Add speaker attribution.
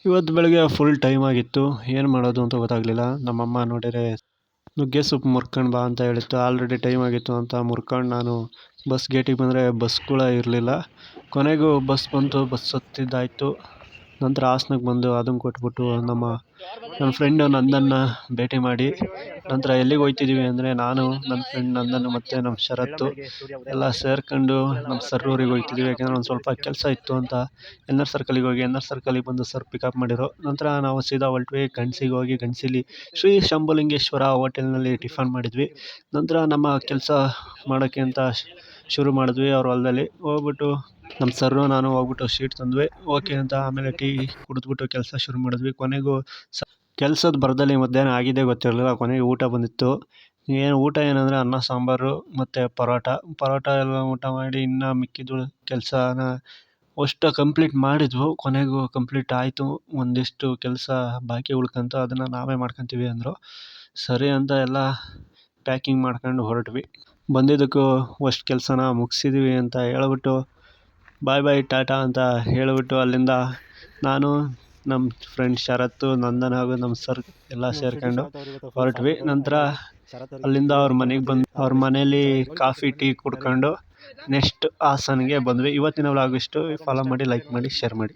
Speaker 1: ಇವತ್ತು ಬೆಳಗ್ಗೆ full time ಆಗಿತ್ತು. ಏನು ಮಾಡೋದು ಅಂತ ಗೊತ್ತಾಗಲಿಲ್ಲ. ನಮ್ಮಮ್ಮ ನೋಡಿದ್ರೆ ನುಗ್ಗೆ ಸೊಪ್ಪು ಮುರ್ಕೊಂಡು ಬಾ ಅಂತ ಹೇಳಿತ್ತು. ಆಲ್ರೆಡಿ ಟೈಮ್ ಆಗಿತ್ತು ಅಂತ ಮುರ್ಕೊಂಡು ನಾನು ಬಸ್ ಗೇಟಿಗೆ ಬಂದರೆ ಬಸ್ ಕೂಡ ಇರಲಿಲ್ಲ. ಕೊನೆಗೂ ಬಸ್ ಬಂತು. ಬಸ್ ಹತ್ತಿದ್ದಾಯಿತು. ನಂತರ ಹಾಸನಕ್ಕೆ ಬಂದು ಅದನ್ನು ಕೊಟ್ಬಿಟ್ಟು ನನ್ನ ಫ್ರೆಂಡು ನಂದನ್ನ ಭೇಟಿ ಮಾಡಿ ನಂತರ ಎಲ್ಲಿಗೆ ಹೋಗ್ತಿದ್ದೀವಿ ಅಂದರೆ ನಾನು, ನನ್ನ ಫ್ರೆಂಡ್ ನಂದನ್ ಮತ್ತು ನಮ್ಮ ಶರತ್ತು ಎಲ್ಲ ಸೇರ್ಕೊಂಡು ನಮ್ಮ ಸರ್ ಊರಿಗೆ ಹೋಗ್ತಿದ್ದೀವಿ. ಯಾಕೆಂದರೆ ಒಂದು ಸ್ವಲ್ಪ ಕೆಲಸ ಇತ್ತು ಅಂತ ಎನ್ ಆರ್ ಸರ್ಕಲಿಗೆ ಹೋಗಿ ಎನ್ ಆರ್ ಸರ್ಕಲಿಗೆ ಬಂದು ಸರ್ ಪಿಕಪ್ ಮಾಡಿದ್ರು. ನಂತರ ನಾವು ಸೀದಾ ಹೊರಟ್ವಿ ಗಂಡಸಿಗೆ ಹೋಗಿ ಗಂಡಸಿಲಿ ಶ್ರೀ ಶಂಭುಲಿಂಗೇಶ್ವರ ಹೋಟೆಲ್ನಲ್ಲಿ ಟಿಫನ್ ಮಾಡಿದ್ವಿ. ನಂತರ ನಮ್ಮ ಕೆಲಸ ಮಾಡೋಕ್ಕೆ ಅಂತ ಶುರು ಮಾಡಿದ್ವಿ. ಅವ್ರ ಹೊಲದಲ್ಲಿ ಹೋಗ್ಬಿಟ್ಟು ನಮ್ಮ ಸರ್ರು ನಾನು ಹೋಗ್ಬಿಟ್ಟು ಶೀಟ್ ತಂದ್ವಿ. ಓಕೆ ಅಂತ ಆಮೇಲೆ ಟೀ ಕುಡಿದ್ಬಿಟ್ಟು ಕೆಲಸ ಶುರು ಮಾಡಿದ್ವಿ. ಕೊನೆಗೂ ಕೆಲಸದ ಭರದಲ್ಲಿ ಮಧ್ಯಾಹ್ನ ಆಗಿದೆ ಗೊತ್ತಿರಲಿಲ್ಲ. ಕೊನೆಗೆ ಊಟ ಬಂದಿತ್ತು. ಊಟ ಏನಂದರೆ ಅನ್ನ ಸಾಂಬಾರು ಮತ್ತು ಪರೋಟ ಎಲ್ಲ ಊಟ ಮಾಡಿ ಇನ್ನು ಮಿಕ್ಕಿದ್ದು ಕೆಲಸನ ಅಷ್ಟು ಕಂಪ್ಲೀಟ್ ಮಾಡಿದ್ವು. ಕೊನೆಗೂ ಕಂಪ್ಲೀಟ್ ಆಯಿತು. ಒಂದಿಷ್ಟು ಕೆಲಸ ಬಾಕಿ ಉಳ್ಕಂತು. ಅದನ್ನು ನಾವೇ ಮಾಡ್ಕೊತೀವಿ ಅಂದರು. ಸರಿ ಅಂತ ಎಲ್ಲ ಪ್ಯಾಕಿಂಗ್ ಮಾಡ್ಕೊಂಡು ಹೊರಟ್ವಿ. ಬಂದಿದ್ದಕ್ಕೂ ಅಷ್ಟು ಕೆಲಸನ ಮುಗಿಸಿದ್ವಿ ಅಂತ ಹೇಳ್ಬಿಟ್ಟು ಬಾಯ್ ಬಾಯ್ ಟಾಟಾ ಅಂತ ಹೇಳಿಬಿಟ್ಟು ಅಲ್ಲಿಂದ ನಾನು, ನಮ್ಮ ಫ್ರೆಂಡ್ ಶರತ್ತು, ನಂದನ್ ಹಾಗೂ ನಮ್ಮ ಸರ್ ಎಲ್ಲ ಸೇರ್ಕೊಂಡು ಹೊರಟ್ವಿ. ನಂತರ ಅಲ್ಲಿಂದ ಅವ್ರ ಮನೆಗೆ ಬಂದು ಅವ್ರ ಮನೇಲಿ ಕಾಫಿ ಟೀ ಕುಡ್ಕೊಂಡು ನೆಕ್ಸ್ಟ್ ಹಾಸನ್ಗೆ ಬಂದ್ವಿ. ಇವತ್ತಿನ ವ್ಲಾಗ್ ಇಷ್ಟು. ಫಾಲೋ ಮಾಡಿ, ಲೈಕ್ ಮಾಡಿ, ಶೇರ್ ಮಾಡಿ.